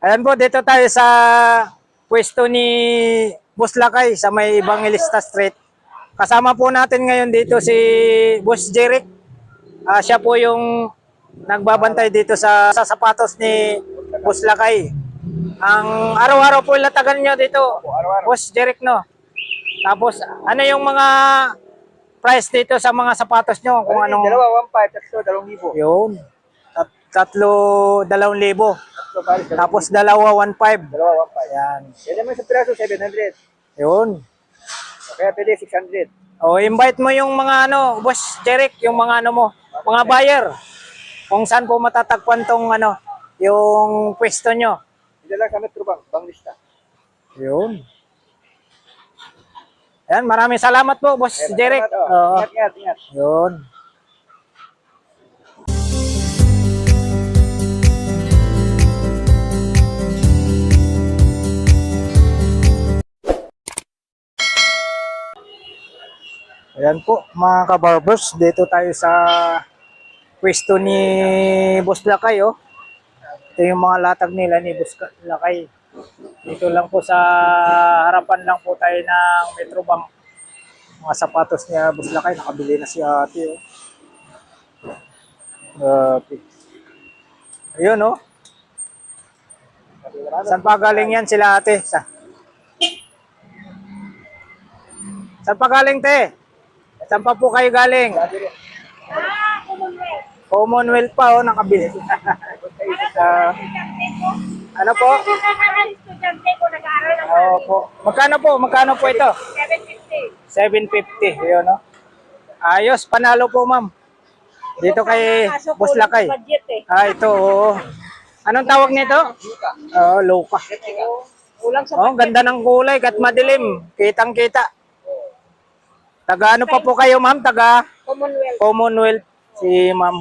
Ayan po, dito tayo sa pwesto ni Boss Lakay sa may Evangelista Street. Kasama po natin ngayon dito si Boss Jeric. Siya po yung nagbabantay dito sa sapatos ni Boss Lakay. Ang araw-araw po ilatagan nyo dito, Boss Jeric, no? Tapos, ano yung mga price dito sa mga sapatos nyo? Kung anong... Dalawa, 1.5, tatlo, 2,000. Yun. Tatlo, 2,000. Tapos dalawa, 1.5. Dalawa, 1.5. Yan. Yan naman sa piraso, 700. Yun. Kaya pwede 600. O, invite mo yung mga Boss Jeric, yung mga mo, mga buyer. Kung saan po matatagpuan tong yung pwesto nyo. Hindi lang sa Metro Bank, Banglista. Yun. Yan, maraming salamat po, Boss Jeric. Oo. Ingat. Yun. Ayan po mga kabarbers, dito tayo sa pwesto ni Boss Lakay. Oh. Ito yung mga latag nila ni Boss Lakay. Dito lang po sa harapan lang po tayo ng Metro Bank. Mga sapatos niya Boss Lakay, nakabili na si ate. Oh. Ayun oh. Saan pa galing yan sila ate? Saan pa galing te? Saan pa po kayo galing? Commonwealth. Commonwealth pa, nakabili. Ano po? Estudyante ko nag-aaral ng Opo. Magkano po ito? 750. 750, yun no? Ayos, panalo po ma'am. Dito kay Boss Lakay. Budget eh. Ito, oo. Anong tawag nito? Luka. Kulang sa Oh, ganda ng kulay, kat madilim. Kitang-kita. Taga ano pa po kayo ma'am? Taga Commonwealth. Commonwealth. Si ma'am.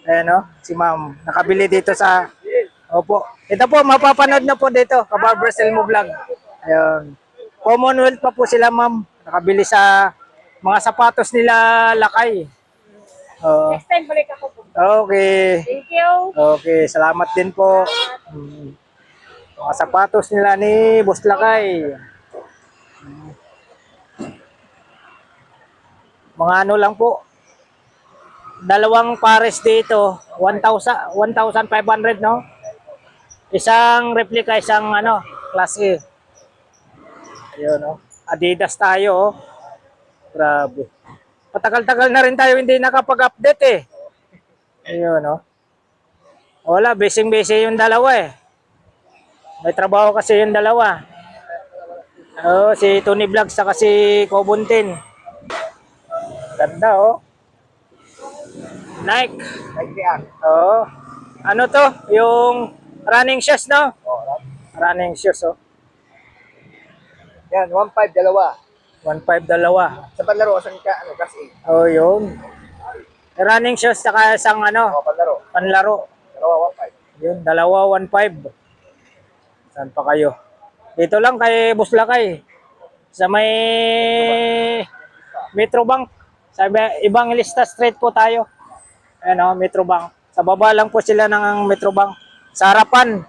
Ayan o, si ma'am. Nakabili dito sa... Opo. Ito po, mapapanood na po dito. Kabarber Selmo Vlog. Ayun. Commonwealth pa po sila ma'am. Nakabili sa mga sapatos nila Lakay. Oo. Next time balik ako po. Okay. Thank you. Okay, salamat din po. Mga sapatos nila ni Boss Lakay. Mga ano lang po. Dalawang pares dito, 1,500, no? Isang replica, isang class A. Ayun, no? Adidas tayo, oh. Grabe. Patagal-tagal na rin tayo hindi nakapag-update eh. Ayun, no? Wala, busy-busy yung dalawa eh. May trabaho kasi yung dalawa. Oh, si Tony Vlogs saka si Kobuntin. Ganda, oh. Nike. Oo. Ano to? Yung running shoes, no? Running shoes, oh. Yan, 1.5, dalawa. 1.5 dalawa. Sa panlaro, saan ka, class A. Oh, yun. Running shoes, saka isang Panlaro. panlaro. Dalawa, 1.5. Yun, dalawa, 1.5. Saan pa kayo? Dito lang kay Boss Lakay. Sa may Metro Bank. Sa Evangelista Street po tayo. Ayan, Metro Bank. Sa baba lang po sila ng Metro Bank. Sa harapan.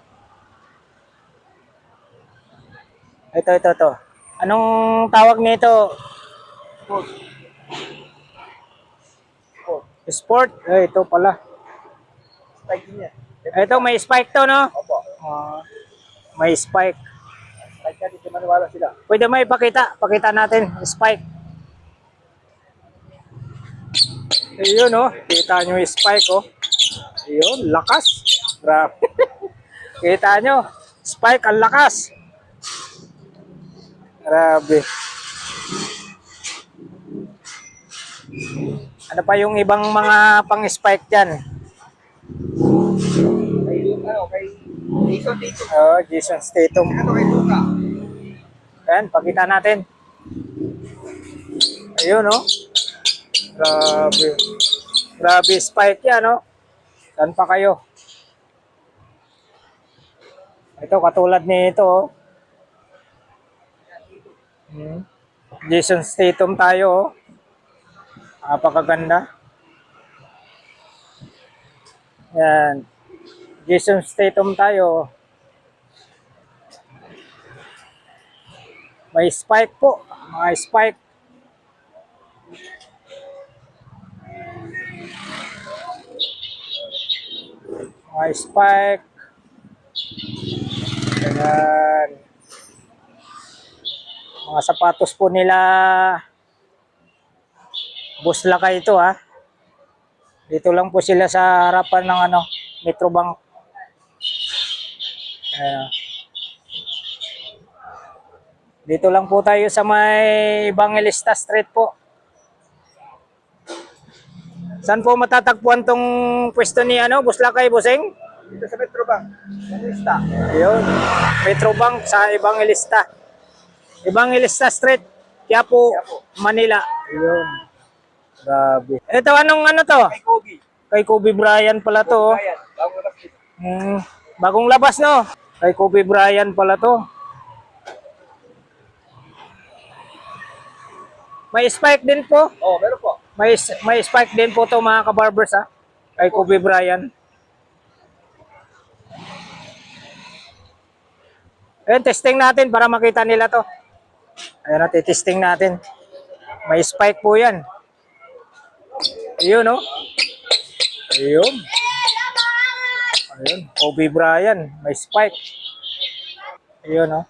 Ito. Anong tawag nito? Sport. Ito pala. Spike niya. Ito, may spike to, no? Opo. May spike. Spike ka, dito maniwala sila. Pwede may ipakita. Pakita natin. Spike. Ayun, oh. Kita nyo yung spike, oh. Ayun, lakas. Grabe. Kita nyo. Spike, ang lakas. Grabe. Ano pa yung ibang mga pang-spike dyan? Kay Jason dito. Oh, Jason Statham. Ito kay Luka. Ayan, pakita natin. Ayun, oh. Grabe. Grabe spike yan, no? Saan pa kayo? Ito, katulad nito, oh. Jason Statham tayo, oh. Napakaganda. Yan. Jason Statham tayo. May spike po. Mga spike. Mga spike. Ganyan. Mga sapatos po nila. Boss Lakay ito ha. Dito lang po sila sa harapan ng ano, Metrobank. Ayan. Dito lang po tayo sa may Evangelista Street po. Saan po matatagpuan tong pwesto ni ano, Boss Lakay, Bossing? Dito sa Metrobank. Manista. Ayun, Metrobank sa Evangelista. Evangelista Street, Quiapo, Manila. Ayun. Grabe. Ito, anong ano to? Kay Kobe. Kay Kobe Bryant pala to. Ayan. Bagong labas dito. Bagong labas, no? Kay Kobe Bryant pala to. May spike din po. Oh, meron po. May spike din po to mga kabarbers ha. Kay Kobe Bryant. Ayun, testing natin para makita nila to. Ayun, testing natin. May spike po yan. Ayun, no? Ayun. Ayun, Kobe Bryant. May spike. Ayun, no?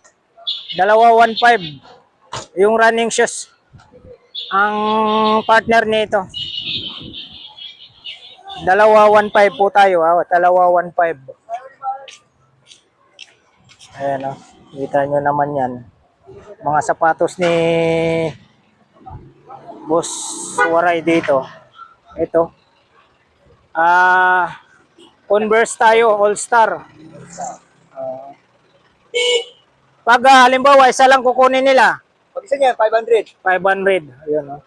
Dalawa 1.5. Yung running shoes. Ang partner nito. Dalawa 1.5 po tayo, ha? Dalawa 1.5. Ayan, o. Kita nyo naman yan. Mga sapatos ni Boss Waray dito. Ito. Converse tayo, All-Star. Pag halimbawa, isa lang kukunin nila. Pag isa niya, 500. 500. Ayun, o.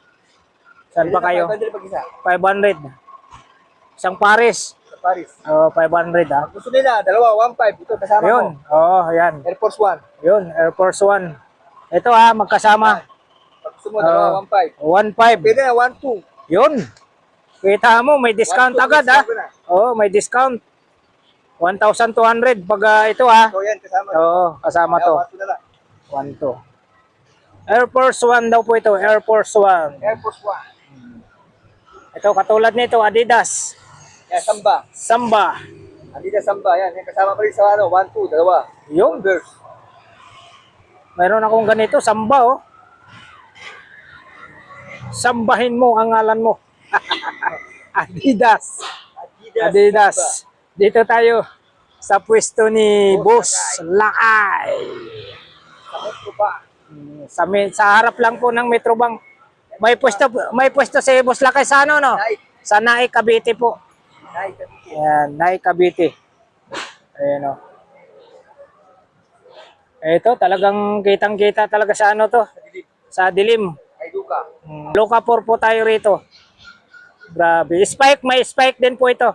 Saan pa kayo? 500 pag isa. 500. Isang pares. Sa Paris. 500 ha. Gusto nila, dalawa, 1.5. Ito, kasama Ayun. mo. Oo, ayan. Air Force One. Yun, Air Force One. Ito ha, magkasama. Pag gusto mo, dalawa, 1.5. 1.5. Pwede na, 1.2. Yun. Kita mo, may discount 1.2, agad ha. discount na. Oo, may discount. 1,200 pag ito ha. So, yan, kasama. Oo, kasama to. 1.2 na lang. 1.2. Air Force One daw po ito. Air Force One. Air Force One. Ito, katulad nito, Adidas. Yan, Samba. Samba. Adidas Samba, yan. Yan, kasama pa rin sa 1.2, dalawa. Yun. Converse. Mayroon akong ganito, Samba oh. Sambahin mo ang ngalan mo. Adidas. Adidas. Dito tayo sa pwesto ni Boss Lakay. Samba pa. Sa harap lang po ng Metrobank. May pwesto si Boss Lakay sa ano no? Nike. Sa Nike Cavite po. Nike. Ayan, Nike Cavite. Ayan o. Ito, talagang kitang-kita talaga sa ano to. Sa dilim. Kay Duka. Loka 4 po tayo rito. Grabe. Spike, may spike din po ito.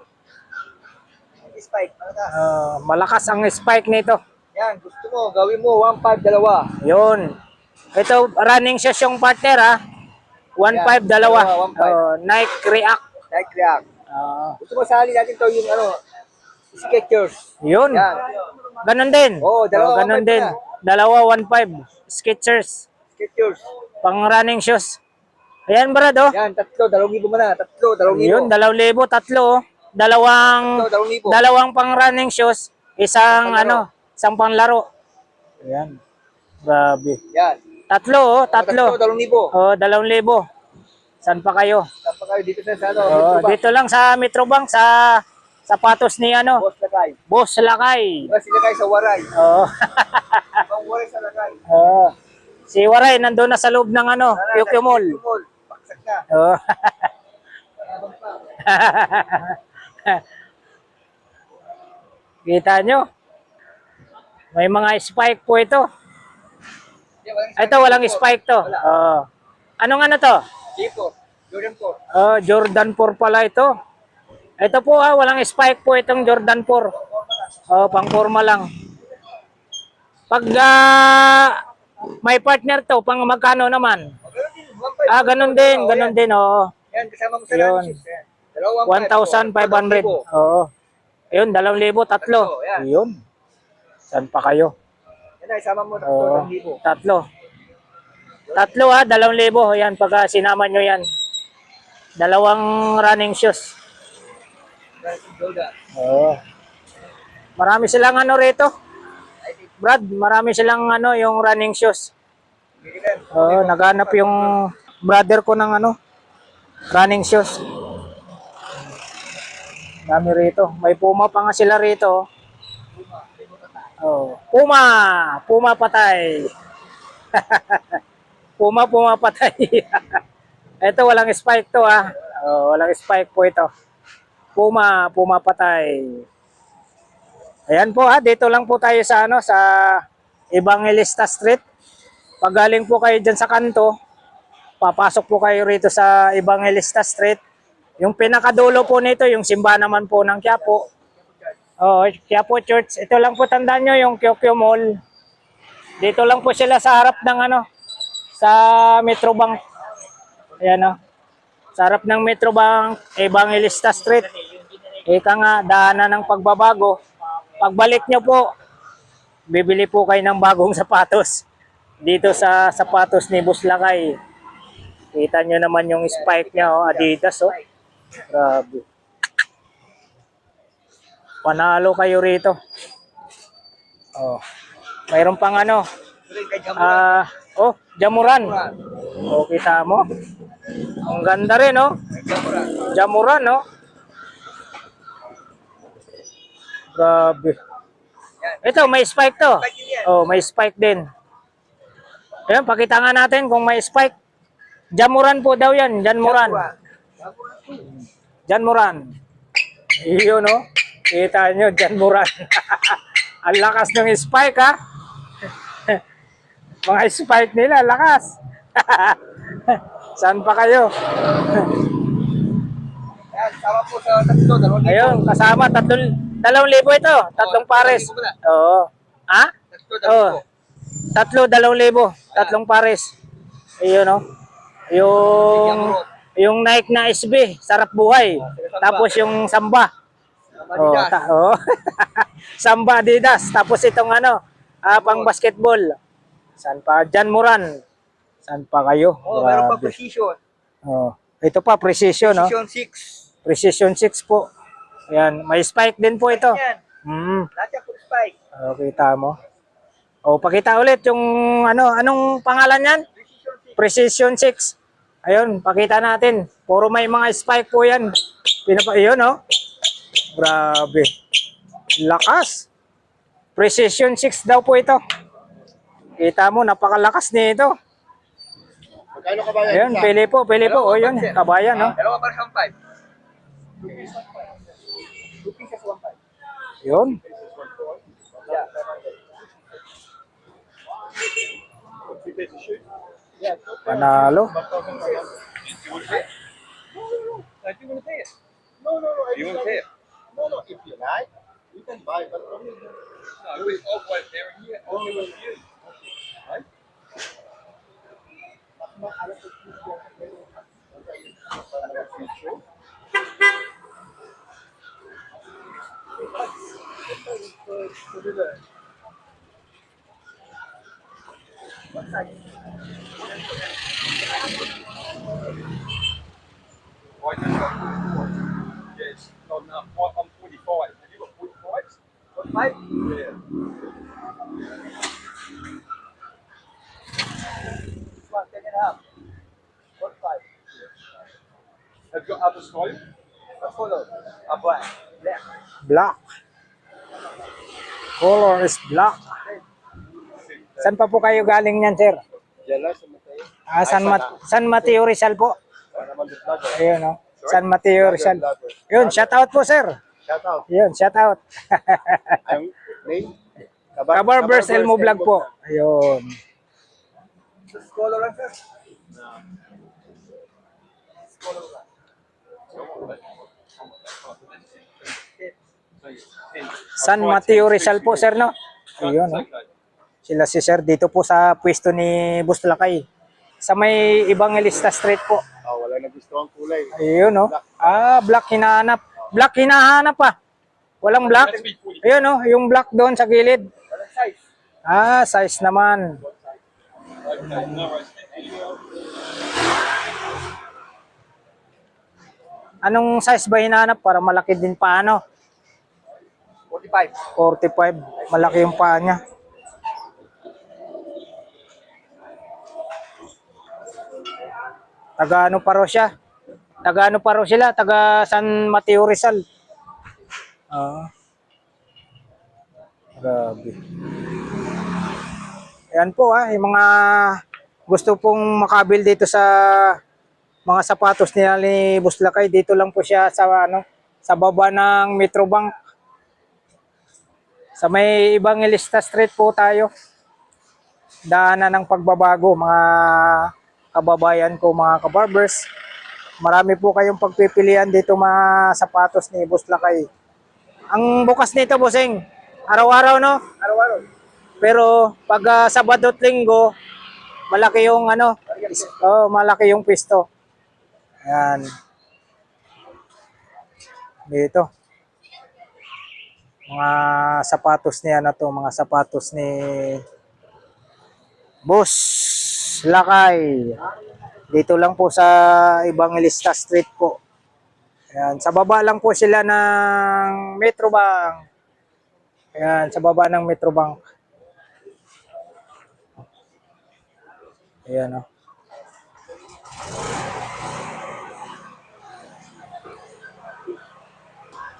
Spike. Ano ka? Malakas ang spike nito. Yan, gusto mo, gawin mo 1.5, dalawa. Yun. Ito, running shoes yung partner ha. 1.5, dalawa. Dalawa, 1.5. Nike React. Nike React. Gusto mo sali natin to yung ano, Skechers. Yun. Yan. Ganon din. Oo, dalawa, ganon 1.5 din. na. Dalawa 1.5. Skechers. Skechers. Pang running shoes. Ayan brad oh. Yan, tatlo, 2,000 mo na. Tatlo, 2,000. Yun, 2,000, tatlo oh. Dalawang Tatlo, 2,000. dalawang pang running shoes, isang Panglaro. isang panglaro. Ayan. Grabe. Yan. Tatlo oh, tatlo. Tatlo, 2,000. Oh, 2,000. Saan pa kayo? Saan pa kayo dito sa ano? Oh, Metrobank. dito lang sa Metrobank sa sapatos ni ano, Boss Lakay. Boss Lakay. Diba sila kayo sa Waray? Oh. Ibang Waray sa Lakay. Oh. Si Waray nandoon na sa loob ng ano, QQ Mall. QQ Mall. Baksak na. Oh. Abang pa. Kita nyo? May mga spike po ito. Ito, walang spike to. Wala. Oh. Anong ano to? Dito. Jordan po. Oh, Jordan 4 pala ito. Ito po walang spike po itong Jordan 4. Oh, pang forma lang. Pag may partner to, pang magkano naman? Ganun din. 1.5. Ganun din, oo. Yan, kasama mo sa Yun. lunches. Yan. Dalawa, 1,500. Oo. Ayun, 2,000, tatlo. Yan. Ayun. Saan pa kayo? Yan na, isama mo Oo, 2,000. tatlo. Tatlo ha, 2,000. Yan, pagka sinama nyo yan. Dalawang running shoes. Oo. Marami silang ano rito. Brad, marami silang ano, yung running shoes. Oo, naghanap yung brother ko ng ano, running shoes. Dami rito. May Puma pa nga sila rito. Oh, Puma! Puma patay. Puma patay. Ito walang spike to ah. Oh, walang spike po ito. Puma patay. Ayan po ha, dito lang po tayo sa ano sa Evangelista Street. Pag galing po kayo diyan sa kanto, papasok po kayo rito sa Evangelista Street. Yung pinakadulo po nito, yung simbahan naman po ng Quiapo. Oh, Quiapo Church. Ito lang po tandaan nyo, yung Kyokyo Mall. Dito lang po sila sa harap ng ano, sa Metrobank. Ayan o. Sa harap ng Metrobank, Evangelista Street. Ika nga, daanan ng pagbabago. Pagbalik nyo po, bibili po kayo ng bagong sapatos. Dito sa sapatos ni Buslakay. Kita nyo naman yung spike niya, oh, Adidas. Oh. Grabe. Panalo kayo rito. Oh. Mayroon pang ano. Jamuran. Oh, kita mo. Ang ganda rin, oh. Jamuran, oh. Grabe. Ito, may spike to. Oh, may spike din. Ayan, pakita nga natin kung may spike. Jamuran po daw yan. Janmuran. Janmuran. Iyon, no? Kita nyo, Janmuran. Ang lakas ng spike, ha? Mga spike nila, lakas. Saan pa kayo? Ayan, sama po sa tatlo, 2,000. Ayun, kasama. 2,000 ito. Tatlong pares. Oo. Ha? Oo. 2,000. Tatlong pares. Ayun, no? Yung Nike na SB, sarap buhay. Tapos yung Samba. Oh, oh. Samba Adidas. Tapos itong ano, pang basketball. Saan pa? Janmuran. Saan pa kayo? Oh, meron pa Grabe. precision. Oh. Ito pa, Precision, no? Precision 6. Precision 6 po. Ayan, may spike din po ito. Yan. Lahat yan po spike. Oh, kita mo. Oh, pakita ulit yung ano, anong pangalan yan? Precision 6. Precision 6. Ayun, pakita natin. Puro may mga spike po yan. Ayun, oh. Grabe. Lakas. Precision 6 daw po ito. Kita mo, napakalakas nito. Magkano ka ba yan? Ayun, pili po. Oh, yun, kabayan, no? Dalawa para sa 1.5. 2 pieces 1.5. Yun. Panalo. Do you want to pay it? No, you want to pay it? No, if you like, you can buy, but only... No, I'll buy it there and here. Only with you. Right? Yes, not enough. I'm 45. Have you got 45s? 45? Yeah. This one, 10.5. 45. Have you got other style? A color. A black. Black. Black. Color is black. Saan pa po kayo galing niyan, sir? Diyan lang sa Mateo. San Mateo Rizal po. Para mag-vlog. Ayun, no? San Mateo Rizal. Yun, shout out po, sir. Shout out. Yun, shout out. Ang name? Kabarbers Elmo Vlog po. Ayun. Color lang, sir. San Mateo Rizal po, sir, no? Ayun, no? Sila si sir dito po sa pwesto ni Buslakay. Sa may Evangelista Street po. Wala na gusto ang kulay. Ayun, no? Black hinahanap. Black hinahanap pa. Walang black. Ayun, no? Yung black doon sa gilid. Walang size. Size naman. Anong size ba hinahanap para malaki din pa ano? 45. 45. Malaki yung paa niya. Taga ano pa raw siya? Taga ano pa raw sila? Taga San Mateo Rizal. Ah, grabe. Ayan po yung mga gusto pong makabil dito sa mga sapatos ni Buslakay. Dito lang po siya sa ano, sa baba ng Metrobank. Sa may Evangelista Street po tayo. Daanan ng pagbabago, mga kababayan ko, mga kabarbers. Marami po kayong pagpipilian dito mga sapatos ni Buslakay. Ang bukas nito, bossing, araw-araw, no? Araw-araw. Pero pag Sabado at Linggo, malaki yung ano, malaki yung pisto. Ayan. Dito. Mga sapatos ni ano to, mga sapatos ni Boss Lakay. Dito lang po sa Evangelista Street po. Ayan, sa baba lang po sila ng Metrobank. Ayan, sa baba ng Metrobank. Ayan, oh.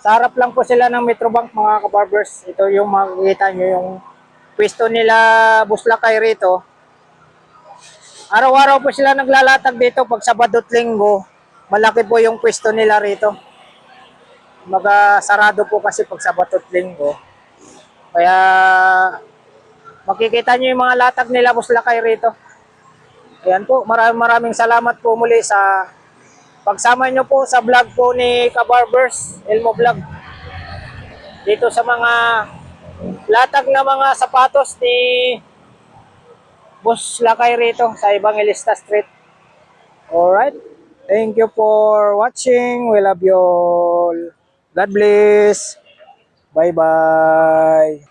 Sa harap lang po sila ng Metrobank, mga kabarbers. Ito yung makikita nyo, yung pwesto nila Buslakay rito. Araw-araw po sila naglalatag dito pag Sabado at Linggo. Malaki po yung pwesto nila rito. Sarado po kasi pag Sabado at Linggo. Kaya makikita nyo yung mga latag nila Buslakay rito. Ayan po, maraming salamat po muli sa pagsama nyo po sa vlog po ni Kabarbers, Elmo Vlog. Dito sa mga latag na mga sapatos ni Boss Lakay rito sa Evangelista Street. Alright. Thank you for watching. We love you all. God bless. Bye-bye.